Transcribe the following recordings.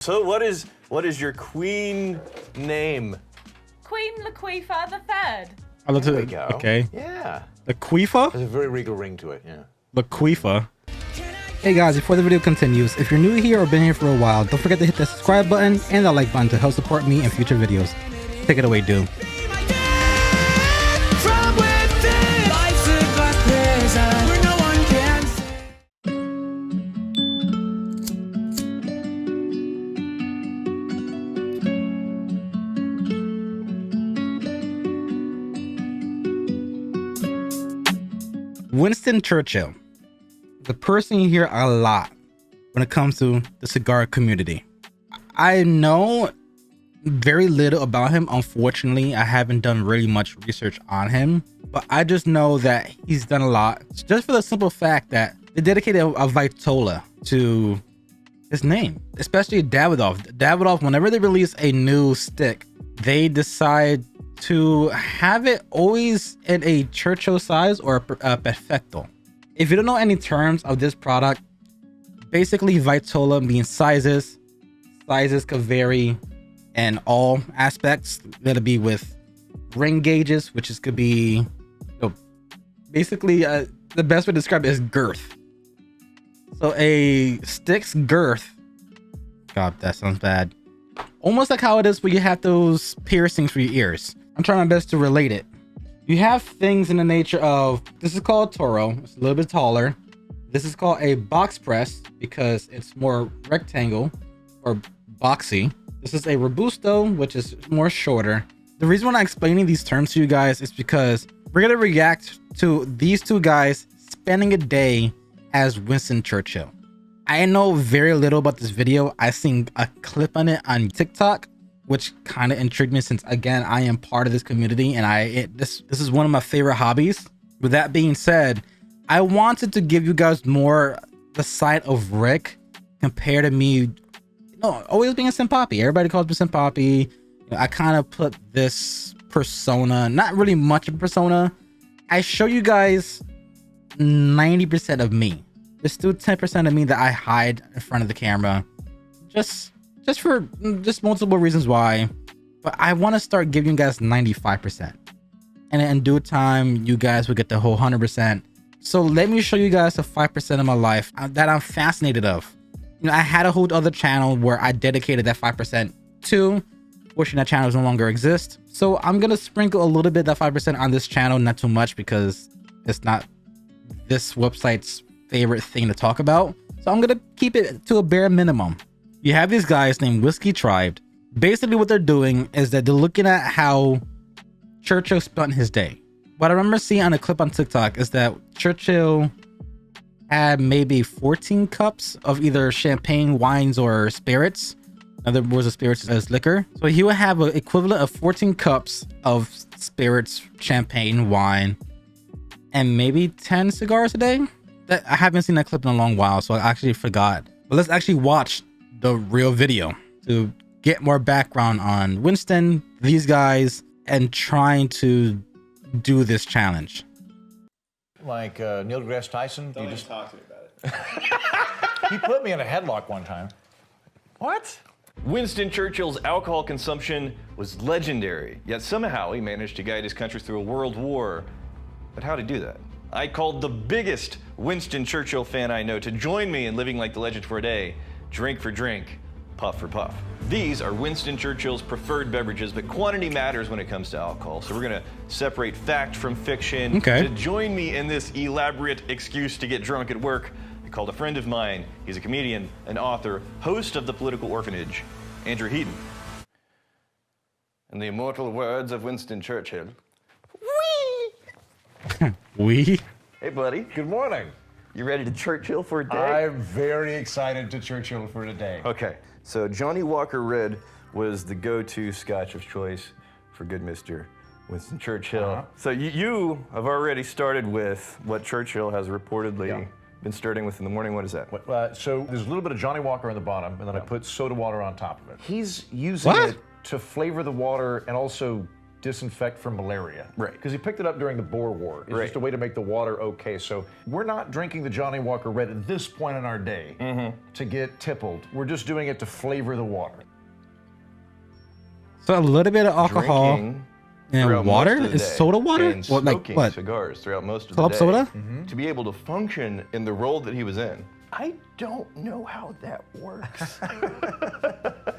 So what is your queen name? Queen Laquifa III. I looked There at we go. Okay. Yeah. Laquifa? There's a very regal ring to it, yeah. Laquifa. Hey guys, before the video continues, if you're new here or been here for a while, don't forget to hit the subscribe button and the like button to help support me in future videos. Take it away, dude. Winston Churchill, the person you hear a lot when it comes to the cigar community. I know very little about him. Unfortunately, I haven't done really much research on him, but I just know that he's done a lot just for the simple fact that they dedicated a Vitola to his name, especially Davidoff. Davidoff, whenever they release a new stick, they decide to have it always in a Churchill size or a Perfecto. If you don't know any terms of this product, basically Vitola means sizes. Sizes could vary in all aspects. That'll be with ring gauges, which could be, basically the best way to describe it is girth. So a stick's girth, God, that sounds bad. Almost like how it is when you have those piercings for your ears. I'm trying my best to relate it. You have things in the nature of, this is called Toro, it's a little bit taller. This is called a box press because it's more rectangle or boxy. This is a Robusto, which is more shorter. The reason why I'm explaining these terms to you guys is because we're gonna react to these two guys spending a day as Winston Churchill. I know very little about this video. I seen a clip on it on TikTok, which kind of intrigued me since, again, I am part of this community and this is one of my favorite hobbies. With that being said, I wanted to give you guys more the side of Rick compared to me, always being a Senpapi. Everybody calls me Senpapi. I kind of put this persona, not really much of a persona. I show you guys 90% of me. There's still 10% of me that I hide in front of the camera. Just for multiple reasons why, but I want to start giving you guys 95%, and in due time you guys will get the whole 100%. So let me show you guys the 5% of my life that I'm fascinated of. I had a whole other channel where I dedicated that 5% to. Fortunately, that channel no longer exists, so I'm gonna sprinkle a little bit of that 5% on this channel, not too much because it's not this website's favorite thing to talk about, so I'm gonna keep it to a bare minimum. You have these guys named Whiskey Tribe. Basically what they're doing is that they're looking at how Churchill spent his day. What I remember seeing on a clip on TikTok is that Churchill had maybe 14 cups of either champagne, wines, or spirits. In other words, of spirits as liquor. So he would have an equivalent of 14 cups of spirits, champagne, wine, and maybe 10 cigars a day. I haven't seen that clip in a long while, so I actually forgot. But let's actually watch the real video to get more background on Winston, these guys, and trying to do this challenge. Like Neil deGrasse Tyson? Don't even talk to me about it. He put me in a headlock one time. What? Winston Churchill's alcohol consumption was legendary, yet somehow he managed to guide his country through a world war. But how to do that? I called the biggest Winston Churchill fan I know to join me in living like the legend for a day. Drink for drink, puff for puff. These are Winston Churchill's preferred beverages, but quantity matters when it comes to alcohol. So we're gonna separate fact from fiction. Okay. To join me in this elaborate excuse to get drunk at work, I called a friend of mine. He's a comedian, an author, host of The Political Orphanage, Andrew Heaton. In the immortal words of Winston Churchill, We? hey buddy, Good morning. you ready to Churchill for a day? I'm very excited to Churchill for today. Okay, so Johnny Walker Red was the go-to scotch of choice for good Mr. Winston Churchill. So you have already started with what Churchill has reportedly been starting with in the morning. What is that? So there's a little bit of Johnny Walker on the bottom, and then I put soda water on top of it. He's using What? it to flavor the water and also disinfect from malaria. Right. Because he picked it up during the Boer War. It's Right. just a way to make the water okay. So we're not drinking the Johnny Walker Red at this point in our day to get tippled. We're just doing it to flavor the water. So a little bit of alcohol Drinking and throughout water most of the is day soda water. and What, like smoking what? cigars throughout most of Club the day soda? to be able to function in the role that he was in. I don't know how that works.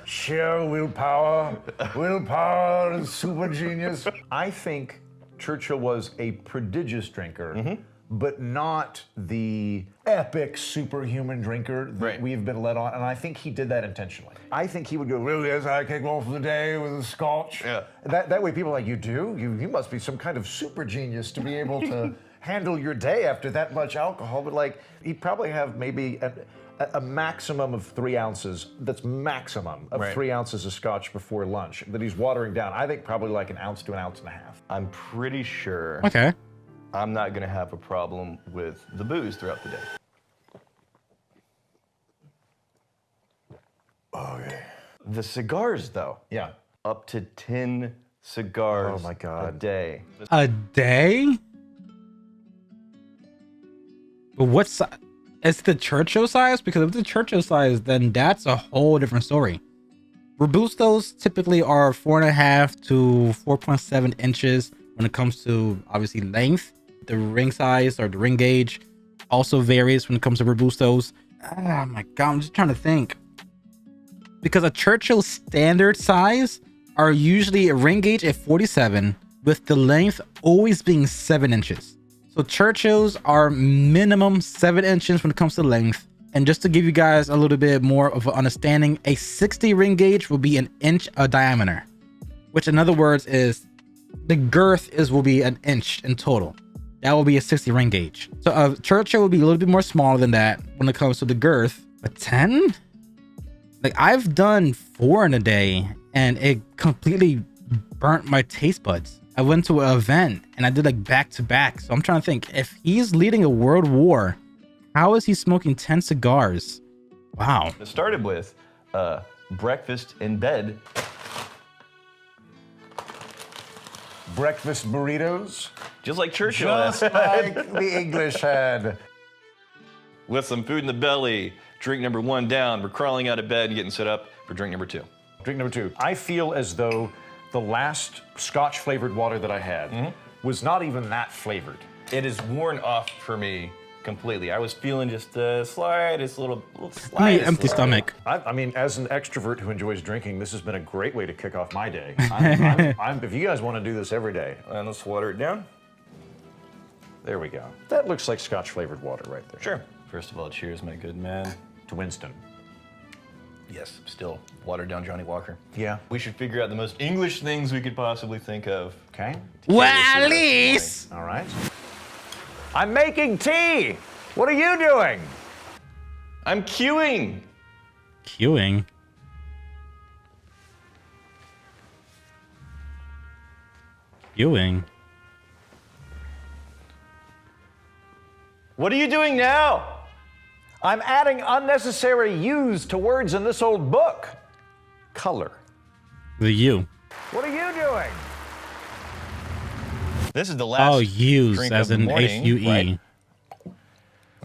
Sheer willpower. Willpower is super genius. I think Churchill was a prodigious drinker, but not the epic superhuman drinker that Right. we've been led on. And I think he did that intentionally. I think he would go, well, yes, I kick off the day with a scotch. Yeah. That way people are like, you do? You must be some kind of super genius to be able to handle your day after that much alcohol. But like, he'd probably have maybe a maximum of 3 ounces. That's maximum of Right. 3 ounces of scotch before lunch that he's watering down. I think probably like an ounce to an ounce and a half. I'm pretty sure Okay. I'm not going to have a problem with the booze throughout the day. Okay. The cigars, though, Yeah. up to 10 cigars Oh my a God. day. A day? But what's it's the Churchill size? Because if it's the Churchill size, then that's a whole different story. Robustos typically are 4.5 to 4.7 inches when it comes to obviously length. The ring size or the ring gauge also varies when it comes to Robustos. Oh my God, I'm just trying to think. Because a Churchill standard size are usually a ring gauge at 47 with the length always being 7 inches. So Churchills are minimum 7 inches when it comes to length. And just to give you guys a little bit more of an understanding, a 60 ring gauge will be an inch a diameter, which in other words is the girth will be an inch in total. That will be a 60 ring gauge. So a Churchill will be a little bit more smaller than that when it comes to the girth. But 10? Like I've done 4 in a day and it completely burnt my taste buds. I went to an event and I did like back to back. So I'm trying to think, if he's leading a world war, how is he smoking 10 cigars? Wow. It started with breakfast in bed. Breakfast burritos, Just like Churchill just had. like the English had. With some food in the belly. Drink number 1 down. We're crawling out of bed and getting set up for drink number 2. Drink number 2. I feel as though the last Scotch flavored water that I had was not even that flavored. It is worn off for me completely. I was feeling just the slightest little I mean, slightest empty little- stomach. I mean, as an extrovert who enjoys drinking, this has been a great way to kick off my day. If you guys want to do this every day, And let's water it down. there we go. That looks like Scotch flavored water right there. Sure. First of all, cheers, my good man. To Winston. Yes, still watered down Johnny Walker. Yeah. We should figure out the most English things we could possibly think of. Okay. Well, at at least. All right. I'm making tea. What are you doing? I'm queuing. Queuing. Queuing. What are you doing now? I'm adding unnecessary U's to words in this old book. Color. The U. What are you doing? This is the last Oh, use drink as of the in morning, H-U-E. right?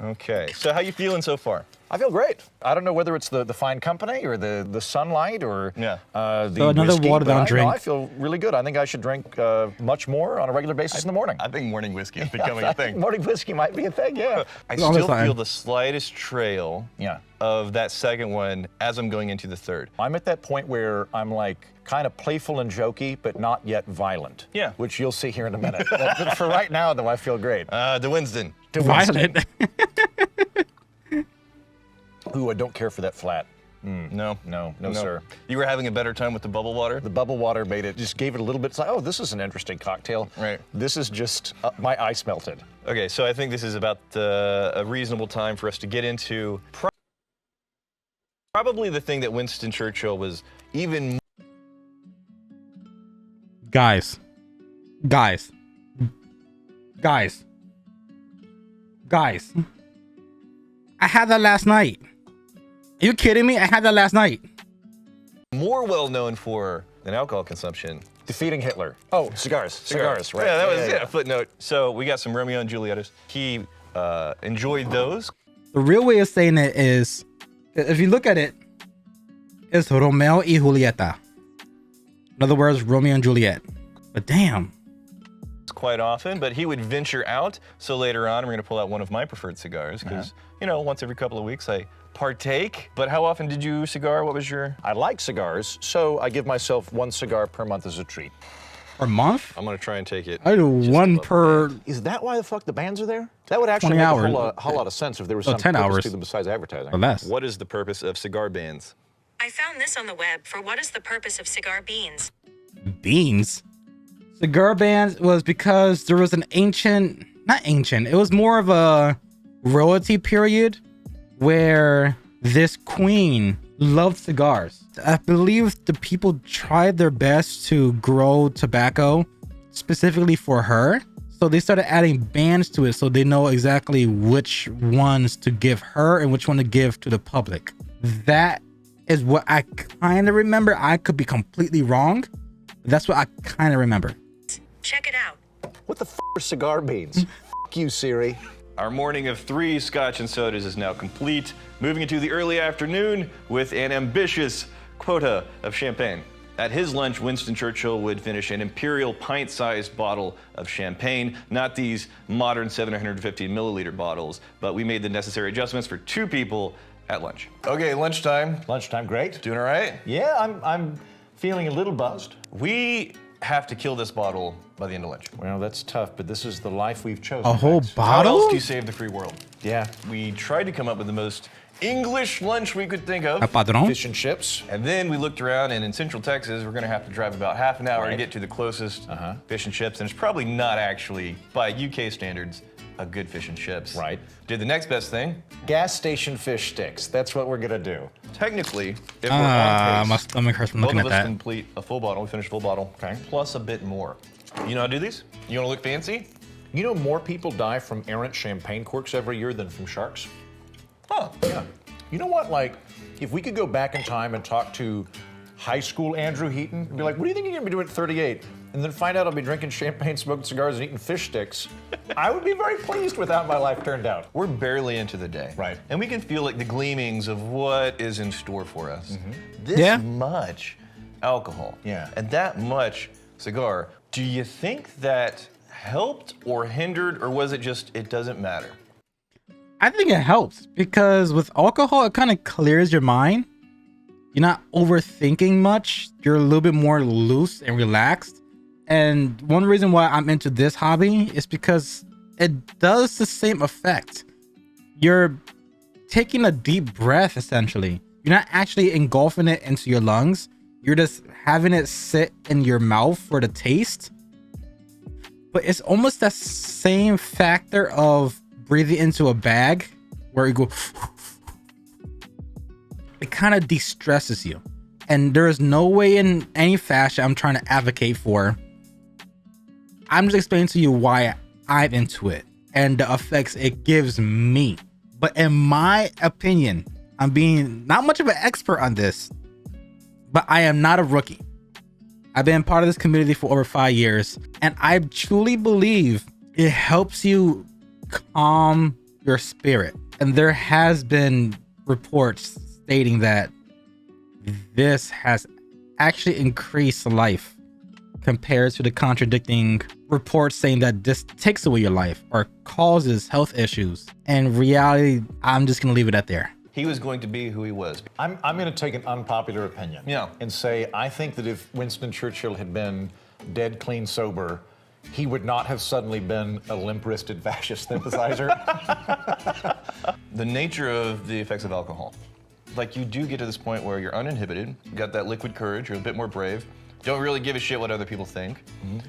Okay, so how you feeling so far? I feel great. I don't know whether it's the fine company or the sunlight or Yeah. the So another whiskey, watered but down I drink. feel really good. I think I should drink much more on a regular basis in the morning. I think morning whiskey is becoming a thing. Morning whiskey might be a thing, yeah. I All the still time. feel the slightest trail Yeah. of that second one as I'm going into the third. I'm at that point where I'm like kind of playful and jokey, but not yet violent. Yeah. Which you'll see here in a minute. But for right now, though, I feel great. The Winston. Violet. Ooh, I don't care for that flat. No. No, sir. You were having a better time with the bubble water? The bubble water made it, just gave it a little bit. It's like, oh, this is an interesting cocktail. Right. This is just, my ice melted. Okay, so I think this is about a reasonable time for us to get into probably the thing that Winston Churchill was even Guys. I had that last night. Are you kidding me? I had that last night. more well known for than alcohol consumption Defeating Hitler. Oh, cigars, right? Yeah, that was a footnote. So we got some Romeo and Julietas. He enjoyed those. The real way of saying it is, if you look at it, it's Romeo y Julieta. In other words, Romeo and Juliet. But damn. Quite often, but he would venture out. So later on, we're going to pull out one of my preferred cigars because, you know, once every couple of weeks I partake. But how often did you cigar? What was your? I like cigars, so I give myself 1 cigar per month as a treat. Per month? I'm going to try and take it. I do one per. Is that why the fuck the bands are there? That would actually 20 make hours. a whole lot of sense if there was Oh, some 10 purpose hours. to them besides advertising. Or less. What is the purpose of cigar bands? I found this on the web for what is the purpose of cigar beans. Beans? Cigar bands was because there was an not ancient, it was more of a royalty period where this queen loved cigars. I believe the people tried their best to grow tobacco specifically for her. So they started adding bands to it so they know exactly which ones to give her and which one to give to the public. That is what I kind of remember. I could be completely wrong. But that's what I kind of remember. Check it out. What the f are cigar beans? F you, Siri. Our morning of 3 scotch and sodas is now complete. Moving into the early afternoon with an ambitious quota of champagne. At his lunch, Winston Churchill would finish an imperial pint-sized bottle of champagne, not these modern 750 milliliter bottles, but we made the necessary adjustments for 2 people at lunch. Okay, lunchtime. Lunchtime, great. Doing all right? Yeah, I'm feeling a little buzzed. We have to kill this bottle by the end of lunch. Well, that's tough, but this is the life we've chosen. A whole Max. How bottle? else do you save the free world? Yeah. We tried to come up with the most English lunch we could think of. A padrón? Fish and chips. And then we looked around, and in Central Texas, we're gonna have to drive about half an hour to Right. get to the closest fish and chips. And it's probably not actually, by UK standards, a good fish and chips. Right. Did the next best thing. Gas station fish sticks. That's what we're gonna do. Technically, if we're on pace, My stomach hurts from both looking of at us that. complete a full bottle. We finished a full bottle. Okay. Plus a bit more. You know how to do these? You wanna look fancy? You know more people die from errant champagne corks every year than from sharks? Huh. Yeah. You know what, like, if we could go back in time and talk to high school Andrew Heaton and be like, what do you think you're gonna be doing at 38? And then find out I'll be drinking champagne, smoking cigars, and eating fish sticks, I would be very pleased with how my life turned out. We're barely into the day. Right. And we can feel like the gleamings of what is in store for us. This much alcohol. Yeah. And that much cigar. Do you think that helped or hindered, or was it just, it doesn't matter? I think it helps because with alcohol, it kind of clears your mind. You're not overthinking much. You're a little bit more loose and relaxed. And one reason why I'm into this hobby is because it does the same effect. You're taking a deep breath, essentially. You're not actually engulfing it into your lungs. You're just having it sit in your mouth for the taste. But it's almost that same factor of breathing into a bag where you go. It kind of de-stresses you. And there is no way in any fashion I'm trying to advocate for. I'm just explaining to you why I'm into it and the effects it gives me. But in my opinion, I'm being not much of an expert on this, but I am not a rookie. I've been part of this community for over 5 years, and I truly believe it helps you calm your spirit. And there has been reports stating that this has actually increased life compared to the contradicting reports saying that this takes away your life or causes health issues. And reality, I'm just gonna leave it at there. He was going to be who he was. I'm going to take an unpopular opinion. Yeah. And say I think that if Winston Churchill had been dead clean sober, he would not have suddenly been a limp-wristed fascist sympathizer. The nature of the effects of alcohol. Like, you do get to this point where you're uninhibited, you got that liquid courage, you're a bit more brave, don't really give a shit what other people think.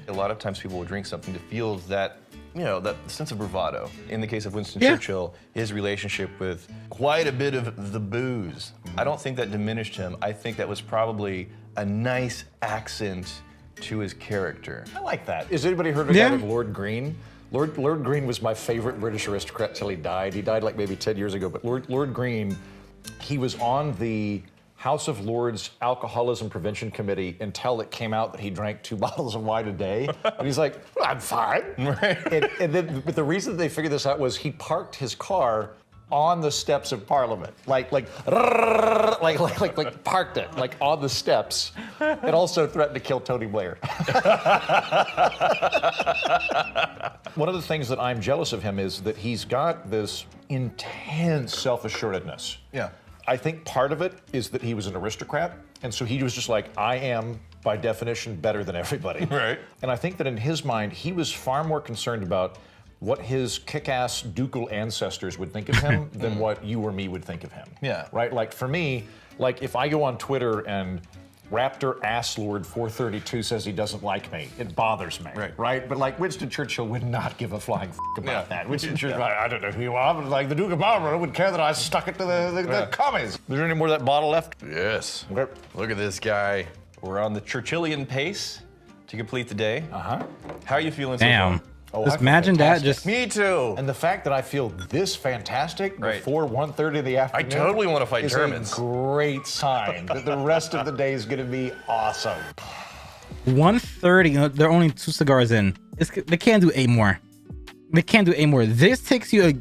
A lot of times people will drink something to feel that, you know, that sense of bravado. In the case of Winston Churchill, his relationship with quite a bit of the booze, I don't think that diminished him. I think that was probably a nice accent to his character. I like that. Has anybody heard of a guy named Lord Green? Lord Green was my favorite British aristocrat till he died. He died like maybe 10 years ago, but Lord Green, he was on the House of Lords Alcoholism Prevention Committee until it came out that he drank 2 bottles of wine a day. And he's like, well, I'm fine. Right. But the reason they figured this out was he parked his car on the steps of Parliament, like parked it, like on the steps. It also threatened to kill Tony Blair. One of the things that I'm jealous of him is that he's got this intense self-assuredness. Yeah. I think part of it is that he was an aristocrat, and so he was just like, I am, by definition, better than everybody. Right. And I think that in his mind, he was far more concerned about what his kick-ass ducal ancestors would think of him than what you or me would think of him. Yeah. Right? Like for me, like if I go on Twitter and Raptor Asslord 432 says he doesn't like me, it bothers me. Right? But like Winston Churchill would not give a flying about that. Winston Churchill, I don't know who you are, but like the Duke of Marlborough would care that I stuck it to the commies. Is there any more of that bottle left? Yes. Okay. Look at this guy. We're on the Churchillian pace to complete the day. Uh-huh. How are you feeling so Damn. far? Oh, Just I feel imagine that. fantastic. Just Me too. And the fact that I feel this fantastic before 1:30 of the afternoon. I totally want to fight is Germans. a great sign that the rest of the day is going to be awesome. 1:30. There are only 2 cigars in. They can't do 8 more. They can't do 8 more. This takes you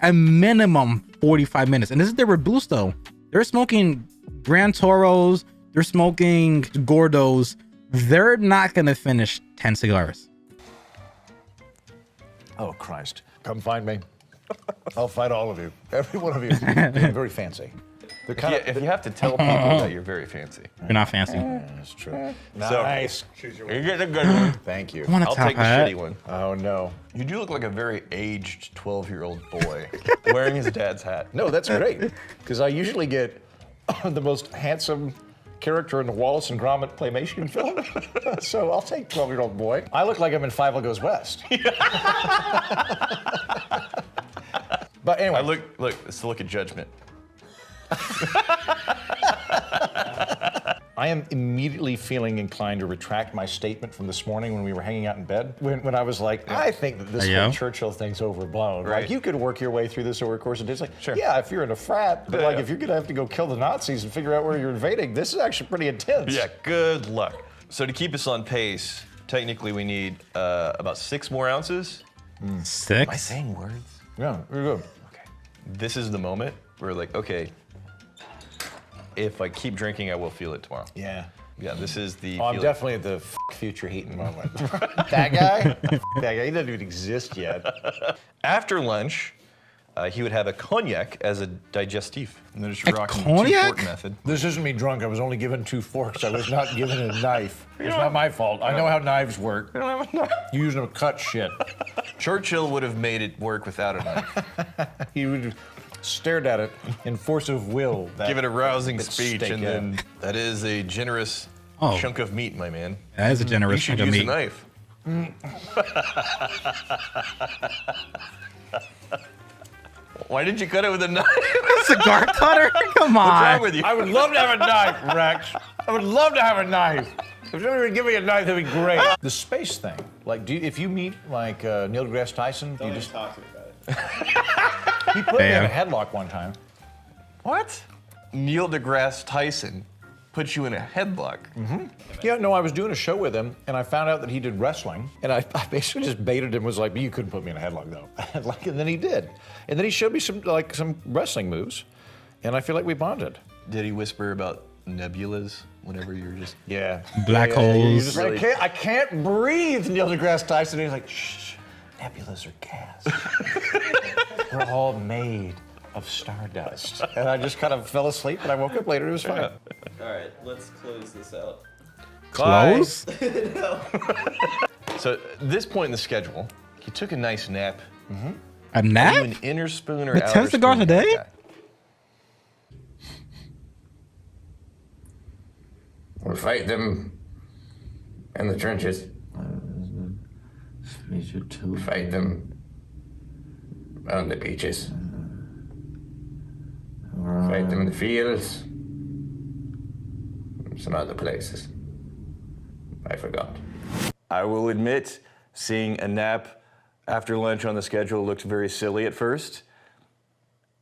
a minimum 45 minutes, and this is their Robusto. They're smoking Gran Toros. They're smoking Gordos. They're not gonna finish 10 cigars. Oh, Christ. Come find me. I'll fight all of you. Every one of you. They're very fancy. They're kind If you have to tell people that you're very fancy. You're not fancy. That's true. So- Nice. You get a good one. Thank you. I want a I'll top take the hat. shitty one. Oh, no. You do look like a very aged 12-year-old boy wearing his dad's hat. No, that's great. Because I usually get the most handsome character in the Wallace and Gromit claymation film. So I'll take 12-year-old boy. I look like I'm in Five Goes West. But anyway. Look, it's the look of judgment. I am immediately feeling inclined to retract my statement from this morning when we were hanging out in bed. When I was like, I think that this whole Churchill thing's overblown. Right. Like, you could work your way through this over a course of days. Like, Sure. yeah, if you're in a frat, but Yeah, like, yeah. if you're gonna have to go kill the Nazis and figure out where you're invading, this is actually pretty intense. Yeah, good luck. So to keep us on pace, technically we need about 6 more ounces. Am I 6? saying words? Yeah, very good. Okay. This is the moment where like, okay, if I keep drinking, I will feel it tomorrow. Yeah. Yeah, this is the Oh, I'm feeling. definitely at the future heating moment. That guy? That guy, he doesn't even exist yet. After lunch, he would have a cognac as a digestif. And they're just A rocking cognac? 2-fork method. This isn't me drunk. I was only given 2 forks. I was not given a knife. It's not my fault. I know how knives work. I don't have a knife. You use them to cut shit. Churchill would have made it work without a knife. He would have stared at it in force of will. Give it a rousing that speech, steak, and yeah. then that is a generous chunk of meat, my man. That is a You generous should chunk of use a meat. knife. Why didn't you cut it with a knife? Cigar cutter? Come on. What's wrong with you? I would love to have a knife, Rex. I would love to have a knife. If somebody would give me a knife, that'd be great. The space thing. Like, if you meet like Neil deGrasse Tyson, Don't you even just talk to me about it. he put me in a Damn. headlock one time. What? Neil deGrasse Tyson put you in a headlock. Yeah, no, I was doing a show with him, and I found out that he did wrestling, and I basically just baited him. Was like, you couldn't put me in a headlock though. And then he did, and then he showed me some wrestling moves, and I feel like we bonded. Did he whisper about nebulas whenever you're just... Yeah. Black You're holes. just like, I can't breathe, Neil deGrasse Tyson. And he's like, shh, nebulas are gas. We're all made of stardust. And I just kind of fell asleep, and I woke up later. It was fine. All right, let's close this out. Close? So at this point in the schedule, he took a nice nap. A Are you nap? an inner spoon or With 10 outer cigars spoon a day? guy? We'll fight them in the trenches. Fight them on the beaches. Fight them in the fields. Some other places. I forgot. I will admit, seeing a nap after lunch on the schedule looked very silly at first.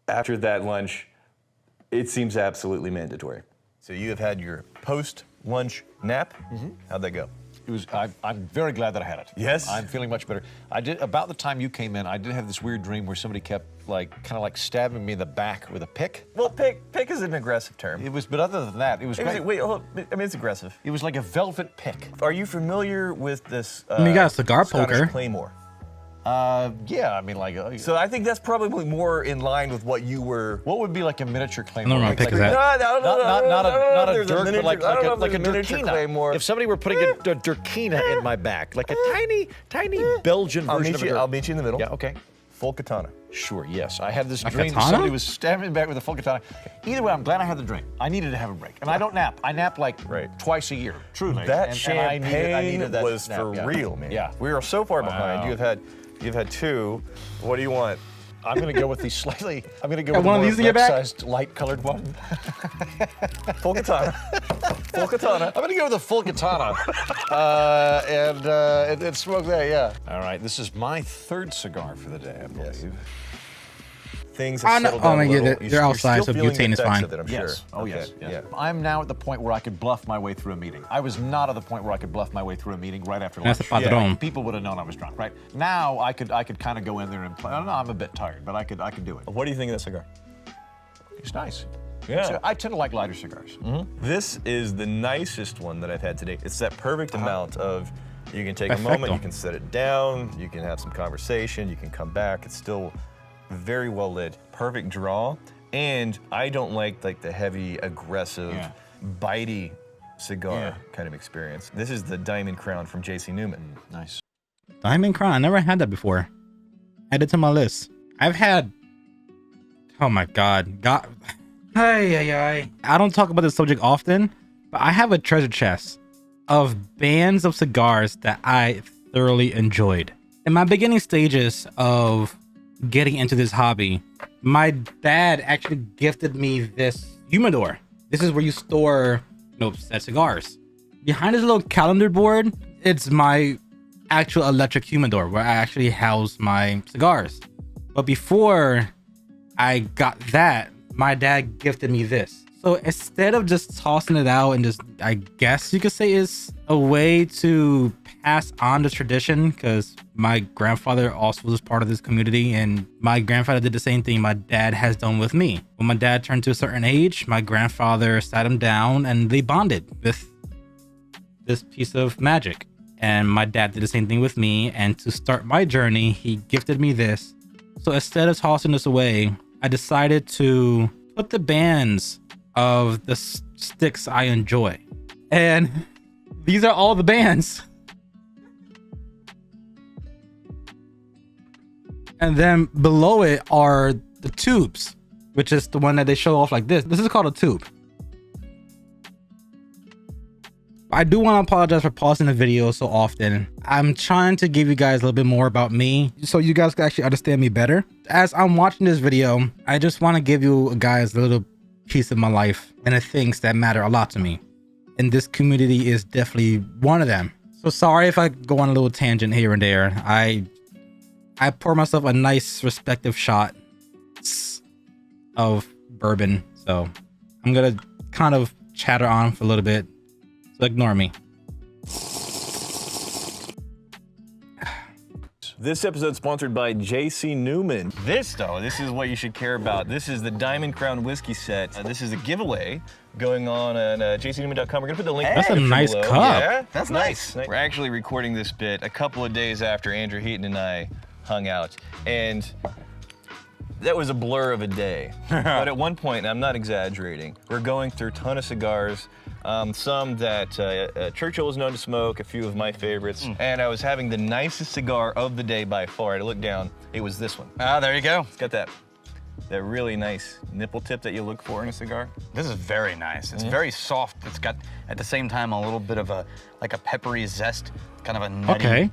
After that lunch, it seems absolutely mandatory. So you have had your post-lunch nap. How'd that go? It was. I'm very glad that I had it. Yes? I'm feeling much better. I did about the time you came in. I did have this weird dream where somebody kept kind of like stabbing me in the back with a pick. Well, pick is an aggressive term. It was, but other than that, it was great. Wait, hold on. I mean, it's aggressive. It was like a velvet pick. Are you familiar with this? You got a cigar Scottish poker. Claymore. Yeah, I mean, like. So I think that's probably more in line with what you were. What would be like a miniature I claymore? don't know what pick is that. Not a There's dirk, miniature- but I don't know like if a there's miniature Durkina. claymore. If somebody were putting a Durkina in my back, like a tiny Belgian version of a Durk. I'll meet you in the middle. Yeah, okay. Full katana. Sure, yes. I had this A dream. katana? Somebody was stabbing me back with a full katana. Either way, I'm glad I had the dream. I needed to have a break. And I don't nap. I nap like twice a year, truly. That and champagne I needed that was nap, for yeah. real, man. Yeah. We are so far behind. You've had two. What do you want? I'm going to go with the slightly, I'm going to go Got with one of the these in your back? sized light colored one. Full katana. Full katana. I'm going to go with a full katana and smoke that, yeah. All right, this is my third cigar for the day, I believe. Things have settled Oh down my a little. God, they're outside, so butane is fine. I'm Yes. sure. Oh, Okay, yes. Yeah. I'm now at the point where I could bluff my way through a meeting. I was not at the point where I could bluff my way through a meeting right after lunch. That's the padrón. People would have known I was drunk, right? Now I could kind of go in there and play. I don't know, I'm a bit tired, but I could do it. What do you think of that cigar? It's nice. Yeah. So I tend to like lighter cigars. This is the nicest one that I've had today. It's that perfect amount of, you can take a Perfecto. moment, you can set it down, you can have some conversation, you can come back. It's still very well lit, perfect draw. And I don't like the heavy, aggressive, bitey cigar kind of experience. This is the Diamond Crown from J.C. Newman. Nice. Diamond Crown. I never had that before. Add it to my list. I've had. Oh my God. I don't talk about this subject often, but I have a treasure chest of bands of cigars that I thoroughly enjoyed. In my beginning stages of getting into this hobby, my dad actually gifted me this humidor. This is where you store, set cigars. Behind this little calendar board, it's my actual electric humidor where I actually house my cigars. But before I got that, my dad gifted me this. So instead of just tossing it out and just, I guess you could say, is a way to pass on the tradition, because my grandfather also was part of this community, and my grandfather did the same thing my dad has done with me. When my dad turned to a certain age, my grandfather sat him down and they bonded with this piece of magic. And my dad did the same thing with me. And to start my journey, he gifted me this. So instead of tossing this away, I decided to put the bands of the sticks I enjoy. And these are all the bands. And then below it are the tubes, which is the one that they show off like this. This is called a tube. I do want to apologize for pausing the video so often. I'm trying to give you guys a little bit more about me so you guys can actually understand me better. As I'm watching this video, I just want to give you guys a little piece of my life and the things that matter a lot to me. And this community is definitely one of them. So sorry if I go on a little tangent here and there. I pour myself a nice respective shot of bourbon. So I'm going to kind of chatter on for a little bit. So ignore me. This episode is sponsored by J.C. Newman. This is what you should care about. This is the Diamond Crown whiskey set. This is a giveaway going on jcnewman.com. We're gonna put the link. That's a nice below. cup. Yeah, that's nice. We're actually recording this bit a couple of days after Andrew Heaton and I hung out, and that was a blur of a day. But at one point, and I'm not exaggerating, we're going through a ton of cigars. Some that Churchill was known to smoke, a few of my favorites. And I was having the nicest cigar of the day by far. I looked down, it was this one. Ah, there you go. It's got that really nice nipple tip that you look for in a cigar. This is very nice. It's very soft. It's got, at the same time, a little bit of a peppery zest, kind of a nutty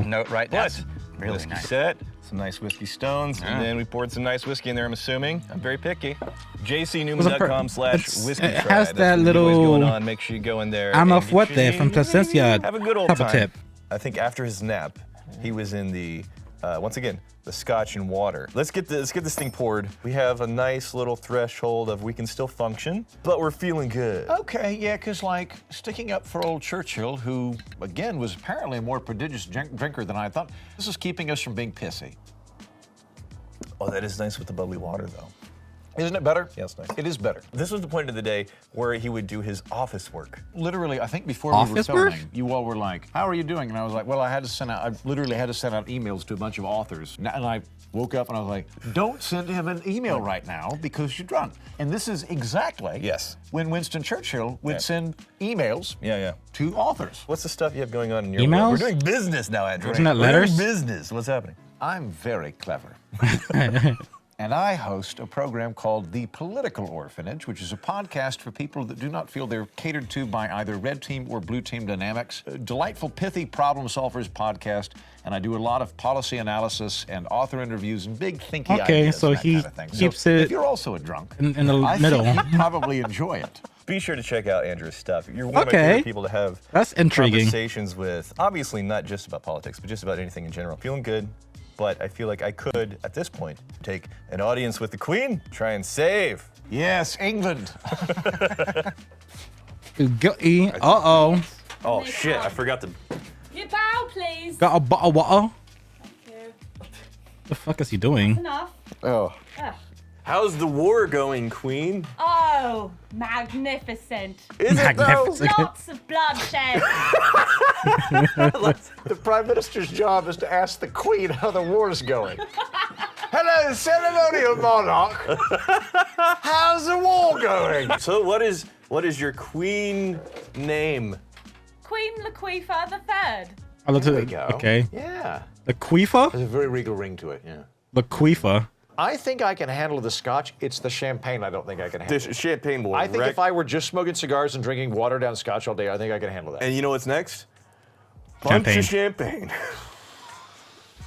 note, right? That's really whiskey nice. set, some nice whiskey stones, and then we poured some nice whiskey in there, I'm assuming. I'm very picky. jcnewman.com/whiskey it try. has That's that what the giveaway's little- going on. Make sure you go in there. I'm a and fuerte get you- from Placencia Have a good old type of time. tip. I think after his nap, he was in the once again, the scotch and water. Let's get this thing poured. We have a nice little threshold of we can still function, but we're feeling good. Okay, yeah, because like sticking up for old Churchill, who again was apparently a more prodigious drinker than I thought, this is keeping us from being pissy. Oh, that is nice with the bubbly water, though. Isn't it better? Yeah, it's nice. It is better. This was the point of the day where he would do his office work. Literally, I think before we were Office work? filming, you all were like, how are you doing? And I was like, well, I literally had to send out emails to a bunch of authors. And I woke up and I was like, don't send him an email right now because you're drunk. And this is exactly when Winston Churchill would send emails to authors. What's the stuff you have going on in your Emails? world? We're doing business now, Andrew. Isn't that We're letters? doing business. What's happening? I'm very clever. And I host a program called The Political Orphanage, which is a podcast for people that do not feel they're catered to by either red team or blue team dynamics. A delightful, pithy problem solvers podcast, and I do a lot of policy analysis and author interviews and big thinky ideas. So and that he kind of thing. keeps so it if you're also a drunk, in the I middle. think you'd probably enjoy it. Be sure to check out Andrew's stuff. You're one of my favorite people to have That's intriguing. conversations with. Obviously, not just about politics, but just about anything in general. Feeling good. But I feel like I could, at this point, take an audience with the Queen, try and save. Yes, England. Guilty. Uh-oh. Oh, shit, I forgot to... You bow, please. Got a bottle of water. Thank you. The fuck is he doing? Enough. Oh. Ugh. How's the war going, Queen? Oh, magnificent. Is Magnificent. Lots of bloodshed. The Prime Minister's job is to ask the Queen how the war's going. Hello, ceremonial monarch. How's the war going? So what is your Queen name? Queen Laquifa III. I looked at There we go. Okay. Yeah. The Quifa? There's a very regal ring to it, yeah. The Quifa. I think I can handle the scotch. It's the champagne I don't think I can handle. This champagne will I think wreck- if I were just smoking cigars and drinking watered down scotch all day, I think I can handle that. And you know what's next? Bunch of champagne.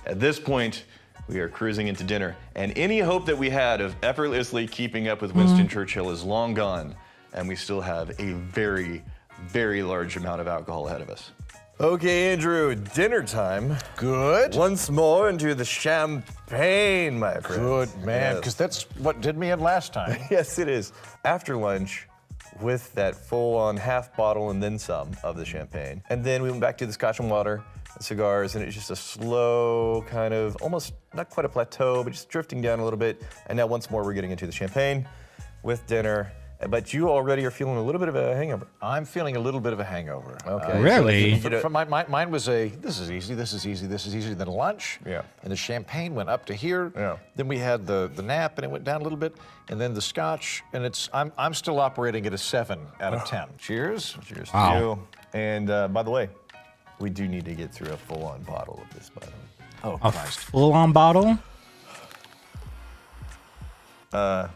At this point, we are cruising into dinner, and any hope that we had of effortlessly keeping up with Winston Churchill is long gone, and we still have a very, very large amount of alcohol ahead of us. Okay, Andrew, dinner time. Good. Once more into the champagne, my friend. Good, man, because that's what did me in last time. Yes, it is. After lunch, with that full-on half bottle and then some of the champagne. And then we went back to the scotch and water, the cigars, and it's just a slow kind of, almost not quite a plateau, but just drifting down a little bit. And now once more, we're getting into the champagne with dinner. But you already are feeling a little bit of a hangover. I'm feeling a little bit of a hangover. Okay. Really? Mine was this is easy, this is easy, this is easy. Then lunch, and the champagne went up to here. Then we had the nap, and it went down a little bit, and then the scotch, and I'm still operating at a 7 out of 10. Cheers. Cheers Wow. to you. And by the way, we do need to get through a full-on bottle of this, by the way. Oh, A Christ. full-on bottle? Okay.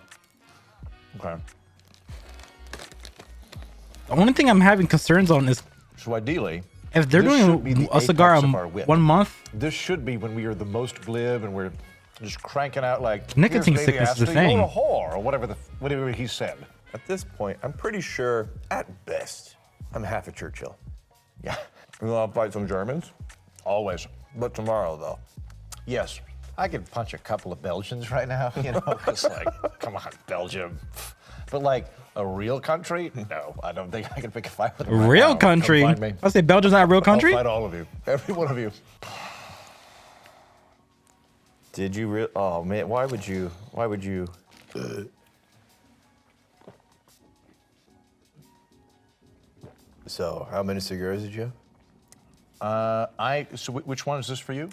The only thing I'm having concerns on is So ideally, if they're this should be doing the a cigar apex of our whip. 1 month. This should be when we are the most glib and we're just cranking out like Nicotine "Here's baby sickness is the Ashley, you're thing. a whore," or whatever he said. At this point, I'm pretty sure, at best, I'm half a Churchill. Yeah, You want to fight some Germans? always. But tomorrow, though. Yes, I could punch a couple of Belgians right now. You know, it's like, come on, Belgium. But like a real country? No, I don't think I can pick a fight with them right Real now. country? Come find me. I say Belgium's not a real country? I'll fight all of you, every one of you. Did you oh man, why would you? So, how many cigars did you have? So which one is this for you?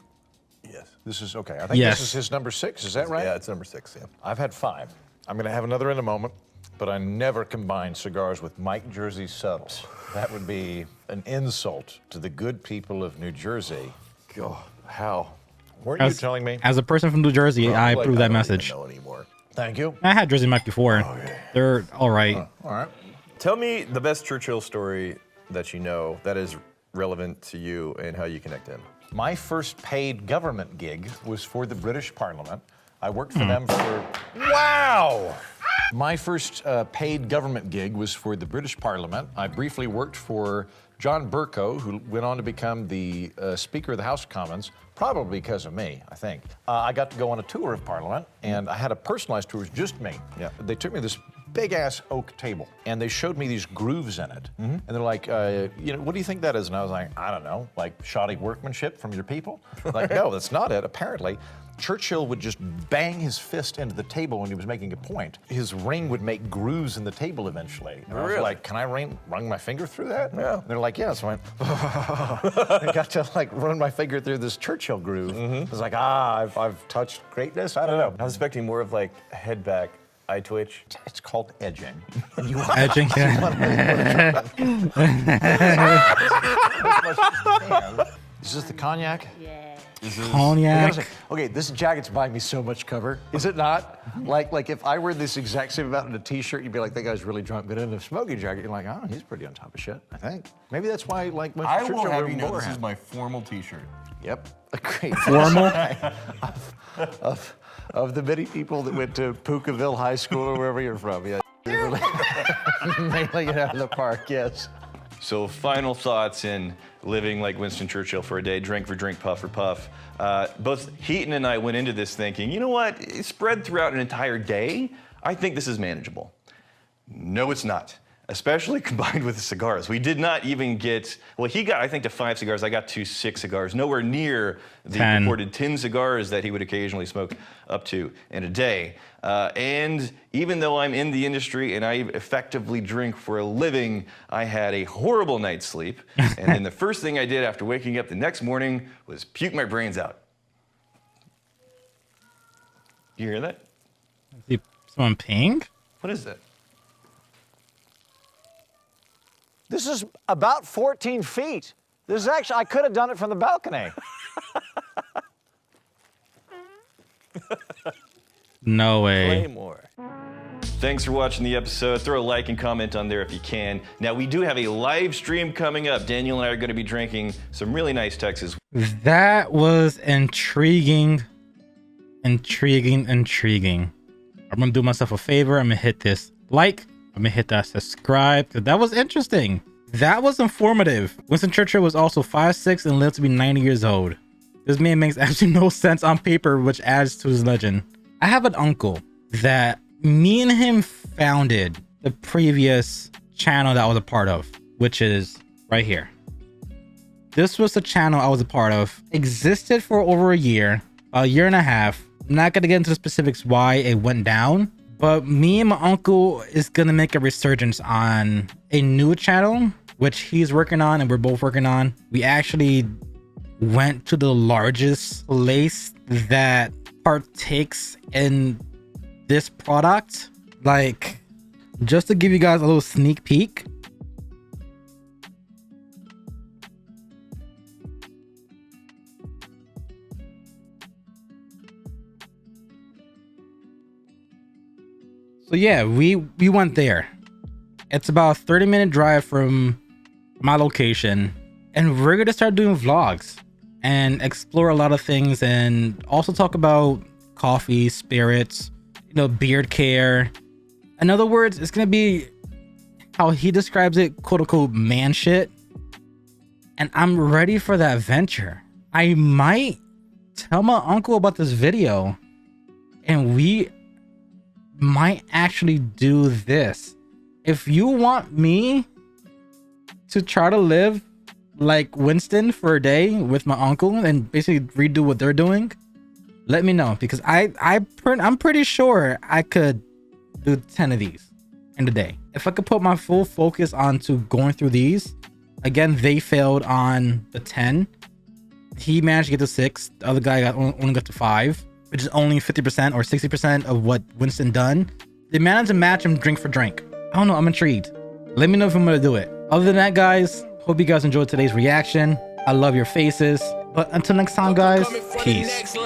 Yes. This is okay. I think Yes. this is his number 6. Is that right? Yeah, it's number 6, yeah. I've had 5. I'm going to have another in a moment, but I never combine cigars with Mike Jersey subs. That would be an insult to the good people of New Jersey. God, how? Weren't you telling me? As a person from New Jersey, I approve that message. I don't even know anymore. Thank you. I had Jersey Mike before. They're all right. All right. Tell me the best Churchill story that you know that is relevant to you and how you connect to him. My first paid government gig was for the British Parliament. I worked for them for... Wow! My first paid government gig was for the British Parliament. I briefly worked for John Bercow, who went on to become the Speaker of the House of Commons, probably because of me, I think. I got to go on a tour of Parliament, and I had a personalized tour, it was just me. Yeah. They took me to this big-ass oak table, and they showed me these grooves in it. And they're like, you know, what do you think that is? And I was like, I don't know, like shoddy workmanship from your people? Like, no, that's not it. Apparently, Churchill would just bang his fist into the table when he was making a point. His ring would make grooves in the table eventually. And I was like, can I run my finger through that? Yeah. And they're like, yeah. So I went, I got to like run my finger through this Churchill groove. I was like, I've touched greatness. I don't know. I was expecting more of like head back, eye twitch. It's called edging. Edging. Is this the cognac? Yeah. Cognac. Okay, this jacket's buying me so much cover. Is it not? Like if I wear this exact same amount in a t-shirt, you'd be like, that guy's really drunk. But in a smoking jacket, you're like, oh, he's pretty on top of shit, I think. Maybe that's why, like, Winston I will Churchill have wore you know bowler this hat. is my formal t-shirt. Yep, great. Formal. of the many people that went to Pukaville High School or wherever you're from, yeah. Really nailing it out of the park, yes. So final thoughts in living like Winston Churchill for a day, drink for drink, puff for puff. Both Heaton and I went into this thinking, you know what, spread throughout an entire day, I think this is manageable. No, it's not, especially combined with the cigars. We did not even get, well, he got, I think, to 5 cigars. I got to 6 cigars, nowhere near the 10. reported 10 cigars that he would occasionally smoke up to in a day. And even though I'm in the industry and I effectively drink for a living, I had a horrible night's sleep. And then the first thing I did after waking up the next morning was puke my brains out. You hear that? Is someone ping? What is that? This is about 14 feet. This is actually, I could have done it from the balcony. No way. Way more. Thanks for watching the episode. Throw a like and comment on there if you can. Now, we do have a live stream coming up. Daniel and I are going to be drinking some really nice Texas. That was intriguing. Intriguing. I'm going to do myself a favor. I'm going to hit this like. I'm going to hit that subscribe. That was interesting. That was informative. Winston Churchill was also 5'6" and lived to be 90 years old. This man makes absolutely no sense on paper, which adds to his legend. I have an uncle that me and him founded the previous channel that I was a part of, which is right here. This was the channel I was a part of. Existed for over a year and a half. I'm not going to get into the specifics why it went down, but me and my uncle is going to make a resurgence on a new channel, which he's working on and we're both working on. We actually went to the largest place that partakes in this product. Like, just to give you guys a little sneak peek. So yeah, we went there. It's about a 30-minute drive from my location, and we're gonna start doing vlogs and explore a lot of things and also talk about coffee, spirits, you know, beard care. In other words, it's gonna be how he describes it, quote unquote, man shit. And I'm ready for that venture. I might tell my uncle about this video and we might actually do this. If you want me to try to live like Winston for a day with my uncle and basically redo what they're doing, let me know, because I'm pretty sure I could do 10 of these in a day. If I could put my full focus onto going through these. Again, they failed on the 10. He managed to get to 6. The other guy only got to 5, which is only 50% or 60% of what Winston done. They managed to match him drink for drink. I don't know, I'm intrigued. Let me know if I'm gonna do it. Other than that, guys, hope you guys enjoyed today's reaction. I love your faces. But until next time, guys, peace.